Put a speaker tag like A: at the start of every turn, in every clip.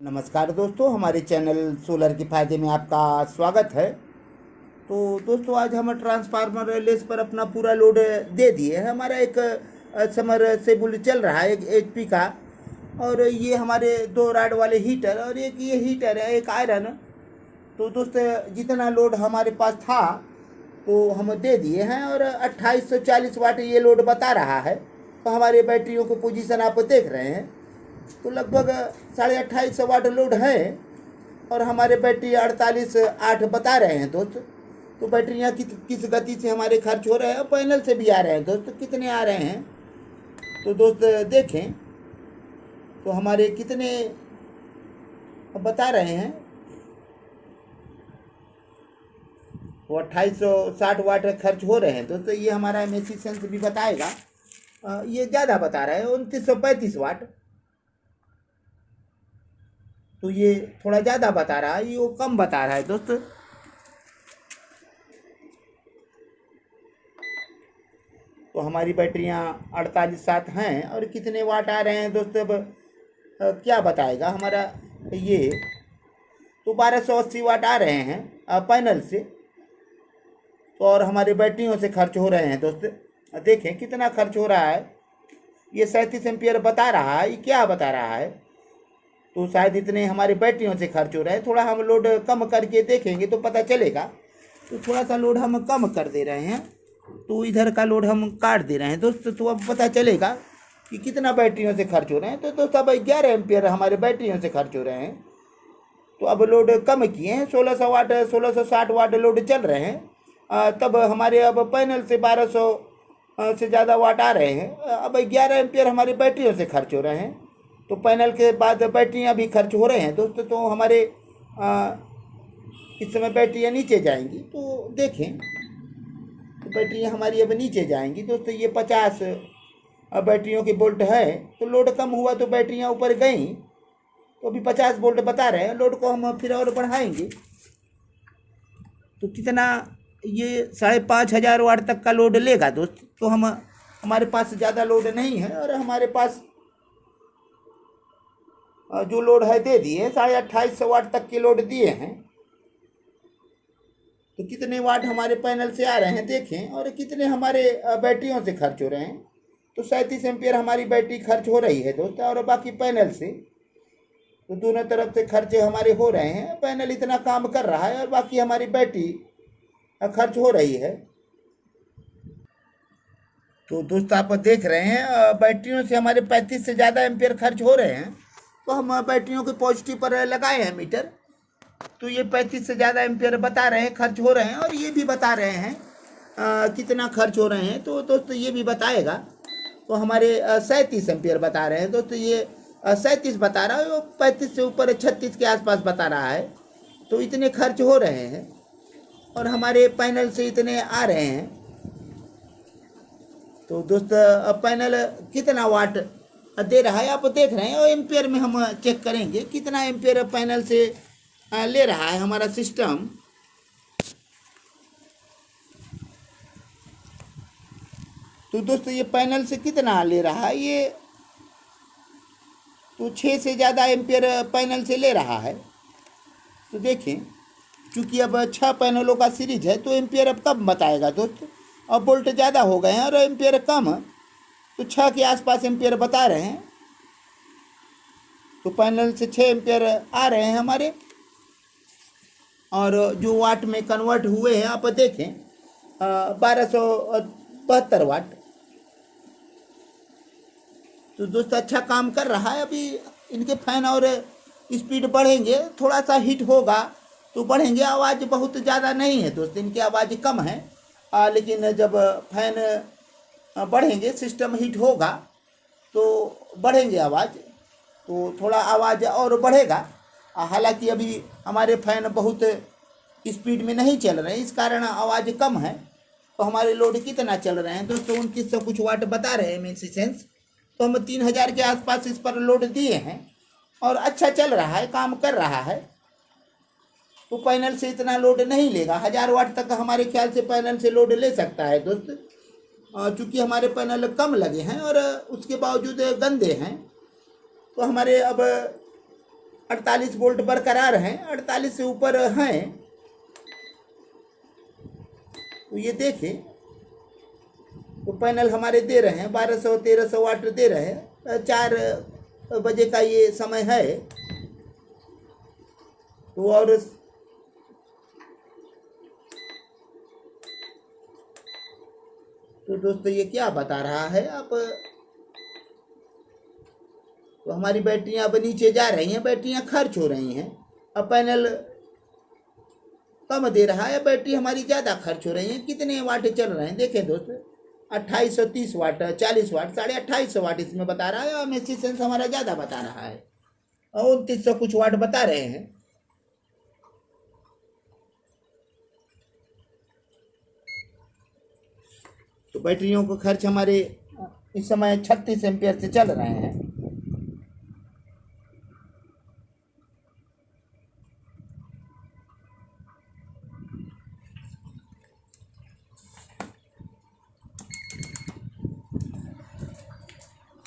A: नमस्कार दोस्तों, हमारे चैनल सोलर के फायदे में आपका स्वागत है। तो दोस्तों, आज हम ट्रांसफार्मर लेस पर अपना पूरा लोड दे दिए हैं। हमारा एक समरसेबुल चल रहा है, एक एचपी का, और ये हमारे 2 रॉड वाले हीटर और एक ये हीटर है, एक आयरन। तो दोस्तों, जितना लोड हमारे पास था तो हम दे दिए हैं और 2840 वाट ये लोड बता रहा है। तो हमारे बैटरियों को पोजीशन आप देख रहे हैं, तो लगभग 2850 वाट लोड है और हमारे बैटरी 48.8 बता रहे हैं दोस्त। तो बैटरियाँ किस गति से हमारे खर्च हो रहे हैं, पैनल से भी आ रहे हैं दोस्त, कितने आ रहे हैं। तो दोस्त देखें तो हमारे कितने बता रहे हैं, वो 2860 वाट खर्च हो रहे हैं दोस्तों। ये हमारा एमएसी सेंस भी बताएगा, ये ज़्यादा बता रहा है 2935 वाट। तो ये थोड़ा ज़्यादा बता रहा है, ये वो कम बता रहा है दोस्तों। तो हमारी बैटरियाँ 48.7 हैं और कितने वाट आ रहे हैं दोस्तों, अब क्या बताएगा हमारा ये। तो 1280 वाट आ रहे हैं पैनल से, तो और हमारे बैटरियों से खर्च हो रहे हैं दोस्तों। देखें कितना खर्च हो रहा है, ये 37 एम्पियर बता रहा है। ये क्या बता रहा है, तो शायद इतने हमारे बैटरियों से खर्च हो रहा है। थोड़ा हम लोड कम करके देखेंगे तो पता चलेगा। तो थोड़ा सा लोड हम कम कर दे रहे हैं, तो इधर का लोड हम काट दे रहे हैं दोस्तों। तो अब पता चलेगा कि कितना बैटरियों से खर्च हो रहे हैं। तो दोस्तों, अब 11 एम्पियर हमारे बैटरियों से खर्च हो रहे हैं। तो अब लोड कम किए हैं, 1600 वाट 1660 वाट लोड चल रहे हैं। तब हमारे अब पैनल से 1200 से ज़्यादा वाट आ रहे हैं। अब 11 एम्पियर हमारी बैटरियों से खर्च हो रहे हैं। तो पैनल के बाद बैटरियां भी खर्च हो रहे हैं दोस्तों। तो हमारे इस समय बैटरियां नीचे जाएंगी, तो देखें तो बैटरियां हमारी अब नीचे जाएंगी दोस्तों। ये 50 बैटरियों के बोल्ट है, तो लोड कम हुआ तो बैटरियां ऊपर गई, तो अभी 50 वोल्ट बता रहे हैं। लोड को हम फिर और बढ़ाएंगे तो कितना, ये 5500 वाट तक का लोड लेगा दोस्त। तो हमारे पास ज़्यादा लोड नहीं है और हमारे पास जो लोड है दे दिए, 2850 वाट तक के लोड दिए हैं। तो कितने वाट हमारे पैनल से आ रहे हैं देखें, और कितने हमारे बैटरियों से खर्च हो रहे हैं। तो 37 एम्पियर हमारी बैटरी खर्च हो रही है दोस्तों, और बाकी पैनल से। तो दोनों तरफ से खर्चे हमारे हो रहे हैं। पैनल इतना काम कर रहा है और बाकी हमारी बैटरी खर्च हो रही है। तो दोस्तों, आप देख रहे हैं बैटरियों से हमारे 35 से ज़्यादा एम्पियर खर्च हो रहे हैं। तो हम बैटरियों के पॉजिटिव पर लगाए हैं मीटर, तो ये 35 से ज़्यादा एम्पियर बता रहे हैं खर्च हो रहे हैं, और ये भी बता रहे हैं कितना खर्च हो रहे हैं। तो दोस्तों, ये भी बताएगा। तो हमारे 37 एम्पियर बता रहे हैं दोस्तों, ये 37 बता रहा है, वो 35 से ऊपर 36 के आसपास बता रहा है। तो इतने खर्च हो रहे हैं और हमारे पैनल से इतने आ रहे हैं। तो दोस्तों, अब पैनल कितना वाट दे रहा है आप देख रहे हैं, और एम्पियर में हम चेक करेंगे कितना एम्पियर पैनल से ले रहा है हमारा सिस्टम। तो दोस्तों, ये पैनल से कितना ले रहा है, ये तो 6 से ज़्यादा एम्पियर पैनल से ले रहा है। तो देखें, चूँकि अब 6 पैनलों का सीरीज है, तो एम्पियर अब कम बताएगा दोस्तों। अब वोल्ट ज़्यादा हो गए हैं और एम्पियर कम, तो 6 के आसपास एम्पियर बता रहे हैं। तो पैनल से 6 एम्पियर आ रहे हैं हमारे, और जो वाट में कन्वर्ट हुए हैं आप देखें 1272 वाट। तो दोस्तों, अच्छा काम कर रहा है। अभी इनके फैन और स्पीड बढ़ेंगे, थोड़ा सा हीट होगा तो बढ़ेंगे। आवाज़ बहुत ज़्यादा नहीं है दोस्त, इनकी आवाज़ कम है। लेकिन जब फैन बढ़ेंगे, सिस्टम हीट होगा तो बढ़ेंगे आवाज़, तो थोड़ा आवाज़ और बढ़ेगा। हालांकि अभी हमारे फैन बहुत स्पीड में नहीं चल रहे हैं, इस कारण आवाज़ कम है। तो हमारे लोड कितना चल रहे हैं दोस्तों, 2900 कुछ वाट बता रहे हैं एमएसी सेंस। तो हम 3000 के आसपास इस पर लोड दिए हैं और अच्छा चल रहा है, काम कर रहा है। तो पैनल से इतना लोड नहीं लेगा, 1000 वाट तक हमारे ख्याल से पैनल से लोड ले सकता है दोस्त। चूँकि हमारे पैनल कम लगे हैं और उसके बावजूद गंदे हैं, तो हमारे अब 48 वोल्ट बरकरार हैं, 48 से ऊपर हैं। तो ये देखें, तो पैनल हमारे दे रहे हैं 1200-1300 वाट दे रहे हैं। 4 बजे का ये समय है। तो और तो दोस्तों ये क्या बता रहा है आप, तो हमारी बैटरियां अब नीचे जा रही हैं, बैटरियां खर्च हो रही हैं। अब पैनल कम दे रहा है, बैटरी हमारी ज़्यादा खर्च हो रही है। कितने वाट चल रहे हैं देखें दोस्तों, 2830 वाट, 40 वाट, 2850 वाट इसमें बता रहा है। और मेसी सेंस हमारा ज़्यादा बता रहा है, 2900 कुछ वाट बता रहे हैं। तो बैटरियों को खर्च हमारे इस समय 36 एम्पियर से चल रहे हैं।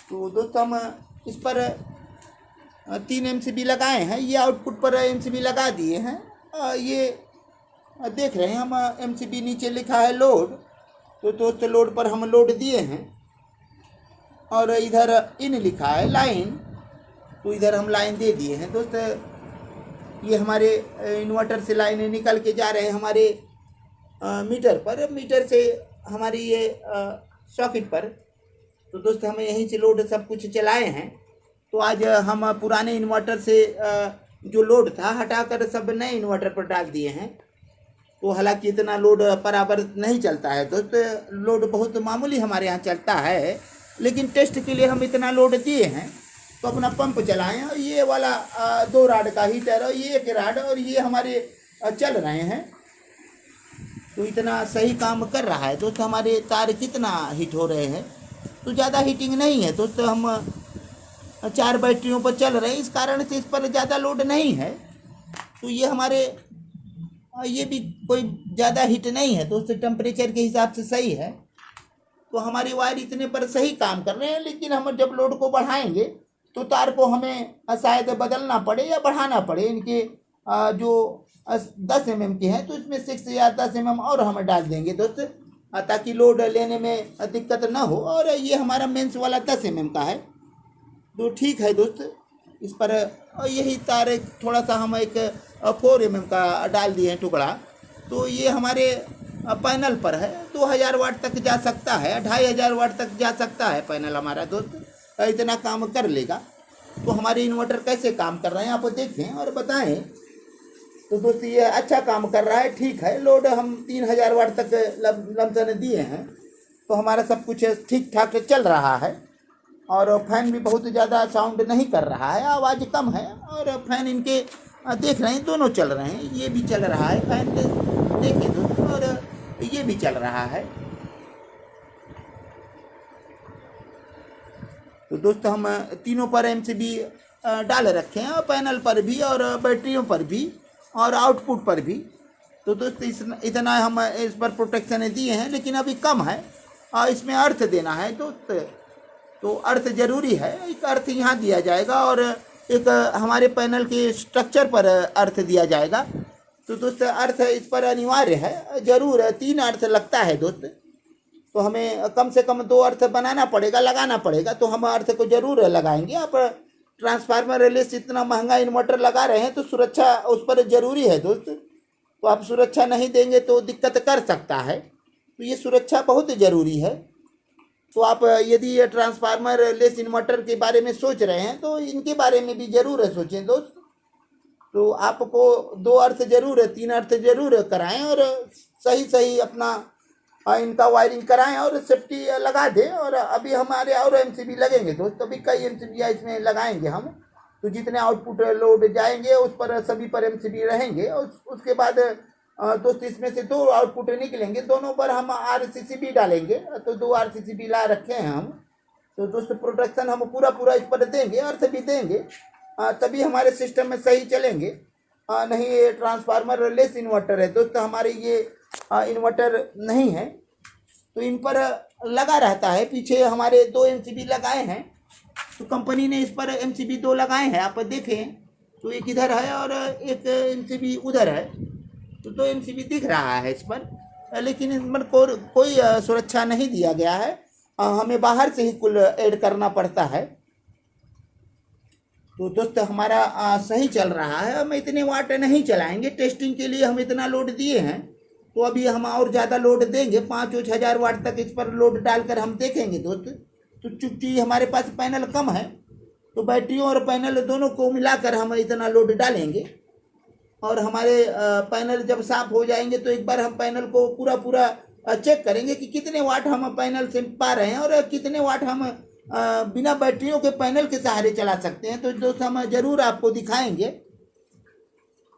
A: तो दोस्तों हम इस पर 3 MCB लगाए हैं, ये आउटपुट पर MCB लगा दिए हैं। ये देख रहे हैं हम, MCB नीचे लिखा है लोड। तो दोस्तों लोड पर हम लोड दिए हैं, और इधर इन लिखा है लाइन, तो इधर हम लाइन दे दिए हैं। दोस्तों ये हमारे इन्वर्टर से लाइन निकल के जा रहे हैं हमारे मीटर पर, मीटर से हमारी ये सॉकेट पर। तो दोस्तों हमें यहीं से लोड सब कुछ चलाए हैं। तो आज हम पुराने इन्वर्टर से जो लोड था हटाकर सब नए इन्वर्टर पर डाल दिए हैं। तो हालांकि इतना लोड बराबर नहीं चलता है दोस्तों, लोड बहुत मामूली हमारे यहाँ चलता है, लेकिन टेस्ट के लिए हम इतना लोड दिए हैं। तो अपना पंप चलाएं, और ये वाला 2 राड का हीटर और ये 1 राड, और ये हमारे चल रहे हैं। तो इतना सही काम कर रहा है दोस्तों। हमारे तार कितना हीट हो रहे हैं, तो ज़्यादा हीटिंग नहीं है दोस्तों। हम 4 बैटरियों पर चल रहे हैं, इस कारण से इस पर ज़्यादा लोड नहीं है। तो ये हमारे ये भी कोई ज़्यादा हीट नहीं है दोस्तों, टेम्परेचर के हिसाब से सही है। तो हमारी वायर इतने पर सही काम कर रहे हैं। लेकिन हम जब लोड को बढ़ाएंगे तो तार को हमें शायद बदलना पड़े या बढ़ाना पड़े। इनके जो 10 mm के हैं, तो इसमें 6 या 10 mm और हम डाल देंगे दोस्तों, ताकि लोड लेने में दिक्कत ना हो। और ये हमारा मेंस वाला 10 mm का है, तो ठीक है दोस्त। इस पर यही तार थोड़ा सा हम एक 4 mm का डाल दिए हैं टुकड़ा। तो ये हमारे पैनल पर है, 2000 वाट तक जा सकता है, 2500 वाट तक जा सकता है पैनल हमारा दोस्त, इतना काम कर लेगा। तो हमारे इन्वर्टर कैसे काम कर रहे हैं आप देखें और बताएं। तो दोस्तों ये अच्छा काम कर रहा है, ठीक है। लोड हम 3000 वाट तक लमसम दिए हैं, तो हमारा सब कुछ ठीक ठाक चल रहा है। और फैन भी बहुत ज़्यादा साउंड नहीं कर रहा है, आवाज़ कम है। और फैन इनके देख रहे हैं दोनों चल रहे हैं, ये भी चल रहा है फैन देखिए दोस्तों, और ये भी चल रहा है। तो दोस्तों हम तीनों पर MCB डाल रखे हैं, पैनल पर भी और बैटरियों पर भी और आउटपुट पर भी। तो दोस्तों इतना हम इस पर प्रोटेक्शन दिए हैं, लेकिन अभी कम है और इसमें अर्थ देना है दोस्त। तो अर्थ ज़रूरी है, एक अर्थ यहाँ दिया जाएगा और एक हमारे पैनल के स्ट्रक्चर पर अर्थ दिया जाएगा। तो दोस्त अर्थ इस पर अनिवार्य है, ज़रूर 3 अर्थ लगता है दोस्त। तो हमें कम से कम 2 अर्थ बनाना पड़ेगा, लगाना पड़ेगा। तो हम अर्थ को ज़रूर लगाएंगे। आप ट्रांसफार्मर रिले से इतना महंगा इन्वर्टर लगा रहे हैं, तो सुरक्षा उस पर ज़रूरी है दोस्त। तो आप सुरक्षा नहीं देंगे तो दिक्कत कर सकता है, तो ये सुरक्षा बहुत ज़रूरी है। तो आप यदि ये ट्रांसफार्मर लेस इन्वर्टर के बारे में सोच रहे हैं, तो इनके बारे में भी ज़रूर सोचें दोस्त। तो आपको 2 अर्थ ज़रूर है, 3 अर्थ ज़रूर कराएं और सही अपना इनका वायरिंग कराएं और सेफ्टी लगा दें। और अभी हमारे और MCB लगेंगे दोस्त, अभी कई MCB इसमें लगाएंगे हम। तो जितने आउटपुट लोड जाएंगे उस पर सभी पर MCB रहेंगे। और उसके बाद दोस्त इसमें से 2 आउटपुट निकलेंगे, दोनों पर हम RCCB डालेंगे। तो 2 RCCB ला रखे हैं हम। तो दोस्त प्रोटेक्शन हम पूरा इस पर देंगे, अर्थ भी देंगे, तभी हमारे सिस्टम में सही चलेंगे। नहीं ये ट्रांसफार्मर लेस इन्वर्टर है दोस्त, हमारे ये इन्वर्टर नहीं है, तो इन पर लगा रहता है। पीछे हमारे 2 MCB लगाए हैं, तो कंपनी ने इस पर MCB 2 लगाए हैं, आप देखें। तो एक इधर है और एक एमसीबी उधर है, तो 2 एमसीबी दिख रहा है इस पर, लेकिन इस पर कोई सुरक्षा नहीं दिया गया है। हमें बाहर से ही कुल ऐड करना पड़ता है। तो दोस्त हमारा सही चल रहा है। हम इतने वाट नहीं चलाएंगे, टेस्टिंग के लिए हम इतना लोड दिए हैं, तो अभी हम और ज़्यादा लोड देंगे, 5,000 वाट तक इस पर लोड डालकर हम देखेंगे दोस्त। तो चूँकि हमारे पास पैनल कम है, तो बैटरियों और पैनल दोनों को मिलाकर हम इतना लोड डालेंगे, और हमारे पैनल जब साफ हो जाएंगे तो एक बार हम पैनल को पूरा चेक करेंगे कि कितने वाट हम पैनल से पा रहे हैं और कितने वाट हम बिना बैटरियों के पैनल के सहारे चला सकते हैं। तो दोस्त हम ज़रूर आपको दिखाएंगे।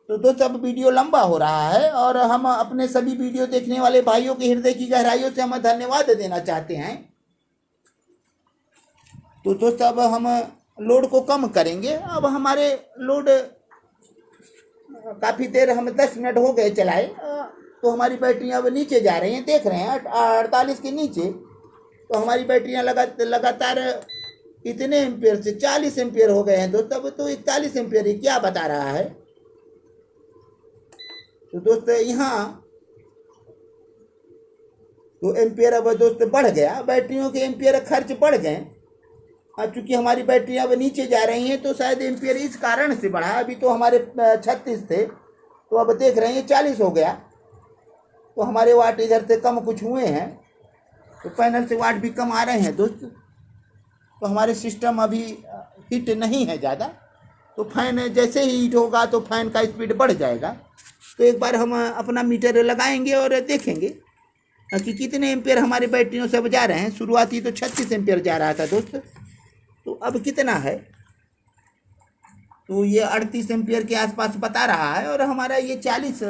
A: तो दोस्त अब वीडियो लंबा हो रहा है, और हम अपने सभी वीडियो देखने वाले भाइयों के हृदय की गहराइयों से हम धन्यवाद देना चाहते हैं। तो दोस्त अब हम लोड को कम करेंगे। अब हमारे लोड काफ़ी देर, हम 10 मिनट हो गए चलाए, तो हमारी बैटरियां अब नीचे जा रही हैं, देख रहे हैं 48 के नीचे। तो हमारी बैटरियां लगातार इतने एम्पियर से 40 एम्पियर हो गए हैं दोस्त। अब तो 41 एम्पियर ही क्या बता रहा है। तो दोस्त यहाँ तो एम्पियर अब दोस्त बढ़ गया, बैटरियों के एम्पियर खर्च बढ़ गए। चूँकि हमारी बैटरियाँ अब नीचे जा रही हैं, तो शायद एम्पियर इस कारण से बढ़ा। अभी तो हमारे 36 थे, तो अब देख रहे हैं 40 हो गया। तो हमारे वाट इधर से कम कुछ हुए हैं, तो पैनल से वाट भी कम आ रहे हैं दोस्त। तो हमारे सिस्टम अभी हीट नहीं है ज़्यादा। तो फैन जैसे ही हीट होगा तो फैन का स्पीड बढ़ जाएगा। तो एक बार हम अपना मीटर लगाएंगे और देखेंगे कि कितने एम्पियर हमारे बैटरियों से अब जा रहे हैं। शुरुआती तो 36 एम्पियर जा रहा था दोस्त, तो अब कितना है, तो ये 38 एम्पियर के आसपास बता रहा है, और हमारा ये 40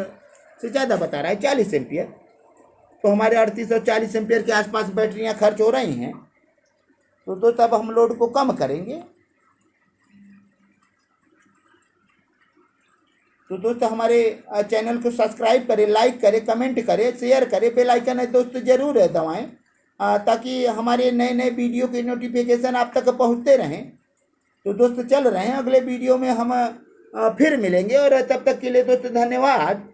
A: से ज़्यादा बता रहा है, 40 एम्पियर। तो हमारे 38 और 40 एम्पियर के आसपास बैटरियां खर्च हो रही हैं। तो दोस्त अब हम लोड को कम करेंगे। तो दोस्त हमारे चैनल को सब्सक्राइब करें, लाइक करें, कमेंट करें, शेयर करें, बेल आइकन है दोस्त ज़रूर दबाएं, ताकि हमारे नए नए वीडियो के नोटिफिकेशन आप तक पहुंचते रहें। तो दोस्त चल रहे हैं, अगले वीडियो में हम फिर मिलेंगे, और तब तक के लिए दोस्त धन्यवाद।